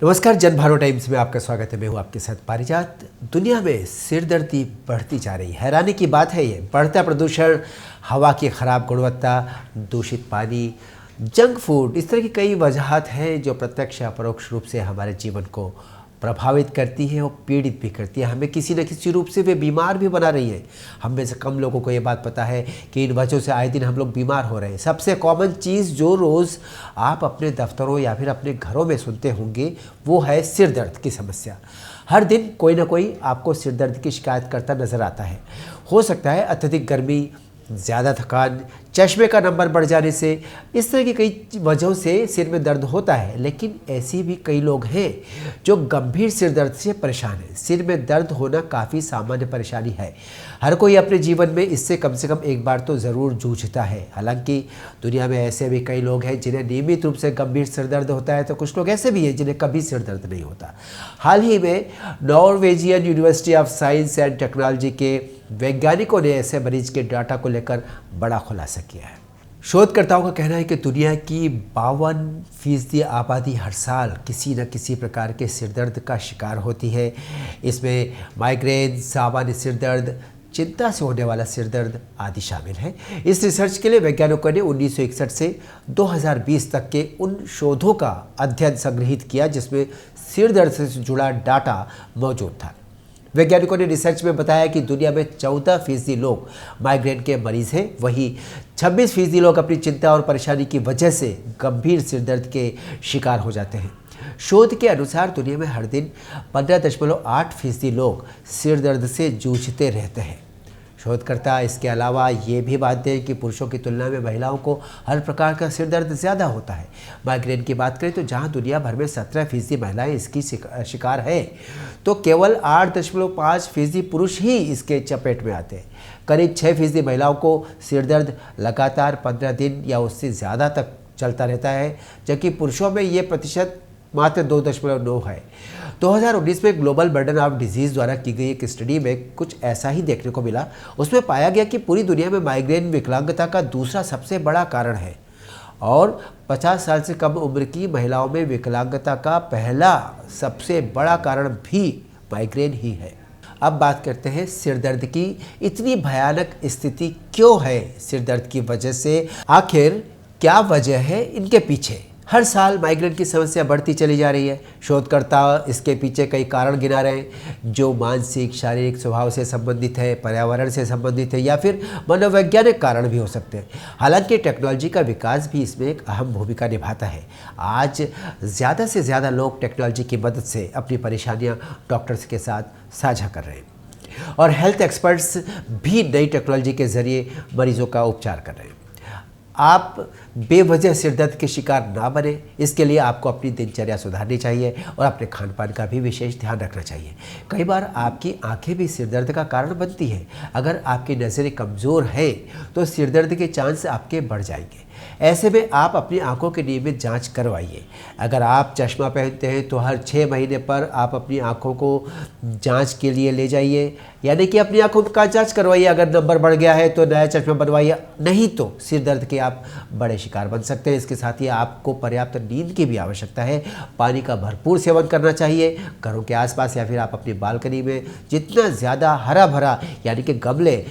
नमस्कार, जनभारत टाइम्स में आपका स्वागत है। मैं हूं आपके साथ पारिजात। दुनिया में सिरदर्दी बढ़ती जा रही है। हैरानी की बात है ये बढ़ता प्रदूषण, हवा की खराब गुणवत्ता, दूषित पानी, जंक फूड, इस तरह की कई वजहात हैं जो प्रत्यक्ष या परोक्ष रूप से हमारे जीवन को प्रभावित करती है और पीड़ित भी करती है। हमें किसी न किसी रूप से वे बीमार भी बना रही है। हम में से कम लोगों को ये बात पता है कि इन वजहों से आए दिन हम लोग बीमार हो रहे हैं। सबसे कॉमन चीज़ जो रोज़ आप अपने दफ्तरों या फिर अपने घरों में सुनते होंगे वो है सिर दर्द की समस्या। हर दिन कोई ना कोई आपको सिर दर्द की शिकायत करता नज़र आता है। हो सकता है अत्यधिक गर्मी, ज़्यादा थकान, चश्मे का नंबर बढ़ जाने से, इस तरह की कई वजहों से सिर में दर्द होता है। लेकिन ऐसे भी कई लोग हैं जो गंभीर सिर दर्द से परेशान हैं। सिर में दर्द होना काफ़ी सामान्य परेशानी है। हर कोई अपने जीवन में इससे कम से कम एक बार तो ज़रूर जूझता है। हालांकि दुनिया में ऐसे भी कई लोग हैं जिन्हें नियमित रूप से गंभीर सिर दर्द होता है, तो कुछ लोग ऐसे भी हैं जिन्हें कभी सिर दर्द नहीं होता। हाल ही में Norwegian university of science and technology के वैज्ञानिकों ने ऐसे मरीज के डाटा को लेकर बड़ा खुलासा किया है। शोधकर्ताओं का कहना है कि दुनिया की 52% आबादी हर साल किसी न किसी प्रकार के सिरदर्द का शिकार होती है। इसमें माइग्रेन, सामान्य सिरदर्द, चिंता से होने वाला सिरदर्द आदि शामिल है। इस रिसर्च के लिए वैज्ञानिकों ने 1961 से 2020 तक के उन शोधों का अध्ययन संग्रहित किया जिसमें सिरदर्द से जुड़ा डाटा मौजूद था। वैज्ञानिकों ने रिसर्च में बताया कि दुनिया में 14% लोग माइग्रेन के मरीज हैं, वहीं 26% लोग अपनी चिंता और परेशानी की वजह से गंभीर सिरदर्द के शिकार हो जाते हैं। शोध के अनुसार दुनिया में हर दिन 15.8% लोग सिरदर्द से जूझते रहते हैं। शोधकर्ता इसके अलावा ये भी बात दें कि पुरुषों की तुलना में महिलाओं को हर प्रकार का सिर दर्द ज़्यादा होता है। माइग्रेन की बात करें तो जहां दुनिया भर में 17% महिलाएं इसकी शिकार है, तो केवल 8.5% पुरुष ही इसके चपेट में आते हैं। करीब 6% महिलाओं को सिर दर्द लगातार 15 दिन या उससे ज़्यादा तक चलता रहता है, जबकि पुरुषों में ये प्रतिशत मात्र 2.9 है। 2019 में ग्लोबल बर्डन ऑफ डिजीज़ द्वारा की गई एक स्टडी में कुछ ऐसा ही देखने को मिला। उसमें पाया गया कि पूरी दुनिया में माइग्रेन विकलांगता का दूसरा सबसे बड़ा कारण है और 50 साल से कम उम्र की महिलाओं में विकलांगता का पहला सबसे बड़ा कारण भी माइग्रेन ही है। अब बात करते हैं सिरदर्द की। इतनी भयानक स्थिति क्यों है सिरदर्द की वजह से? आखिर क्या वजह है इनके पीछे? हर साल माइग्रेन की समस्या बढ़ती चली जा रही है। शोधकर्ता इसके पीछे कई कारण गिना रहे हैं जो मानसिक, शारीरिक स्वभाव से संबंधित है, पर्यावरण से संबंधित है या फिर मनोवैज्ञानिक कारण भी हो सकते हैं। हालांकि टेक्नोलॉजी का विकास भी इसमें एक अहम भूमिका निभाता है। आज ज़्यादा से ज़्यादा लोग टेक्नोलॉजी की मदद से अपनी परेशानियाँ डॉक्टर्स के साथ साझा कर रहे हैं और हेल्थ एक्सपर्ट्स भी नई टेक्नोलॉजी के ज़रिए मरीजों का उपचार कर रहे हैं। आप बेवजह सिरदर्द के शिकार ना बने, इसके लिए आपको अपनी दिनचर्या सुधारनी चाहिए और अपने खान पान का भी विशेष ध्यान रखना चाहिए। कई बार आपकी आंखें भी सिरदर्द का कारण बनती हैं। अगर आपकी नज़रें कमज़ोर है तो सिरदर्द के चांस आपके बढ़ जाएंगे। ऐसे में आप अपनी आंखों की नियमित जांच करवाइए। अगर आप चश्मा पहनते हैं तो हर 6 महीने पर आप अपनी आंखों को जांच के लिए ले जाइए, यानी कि अपनी आंखों का जांच करवाइए। अगर नंबर बढ़ गया है तो नया चश्मा बनवाइए, नहीं तो सिर दर्द के आप बड़े शिकार बन सकते हैं। इसके साथ ही आपको पर्याप्त नींद की भी आवश्यकता है। पानी का भरपूर सेवन करना चाहिए। घरों के आसपास या फिर आप अपनी बालकनी में जितना ज़्यादा हरा भरा यानी कि गमले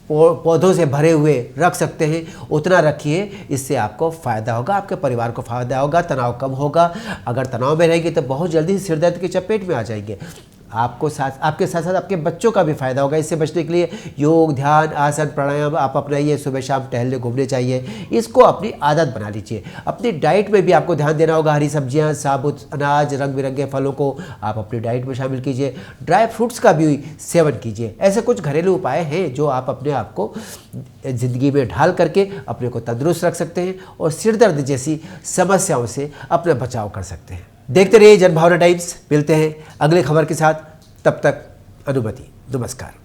पौधों से भरे हुए रख सकते हैं उतना रखिए। इससे आपको फ़ायदा होगा, आपके परिवार को फ़ायदा होगा, तनाव कम होगा। अगर तनाव में रहेंगे तो बहुत जल्दी सिर दर्द की चपेट में आ जाएंगे। आपके साथ साथ आपके बच्चों का भी फायदा होगा। इससे बचने के लिए योग, ध्यान, आसन, प्राणायाम आप अपनाइए। सुबह शाम टहलने घूमने चाहिए। इसको अपनी आदत बना लीजिए। अपनी डाइट में भी आपको ध्यान देना होगा। हरी सब्जियां, साबुत अनाज, रंग बिरंगे फलों को आप अपनी डाइट में शामिल कीजिए। ड्राई फ्रूट्स का भी सेवन कीजिए। ऐसे कुछ घरेलू उपाय हैं जो आप अपने आप को ज़िंदगी में ढाल करके अपने को तंदुरुस्त रख सकते हैं और सिर दर्द जैसी समस्याओं से अपना बचाव कर सकते हैं। देखते रहिए जनभावना टाइम्स। मिलते हैं अगले खबर के साथ, तब तक अनुमति। नमस्कार।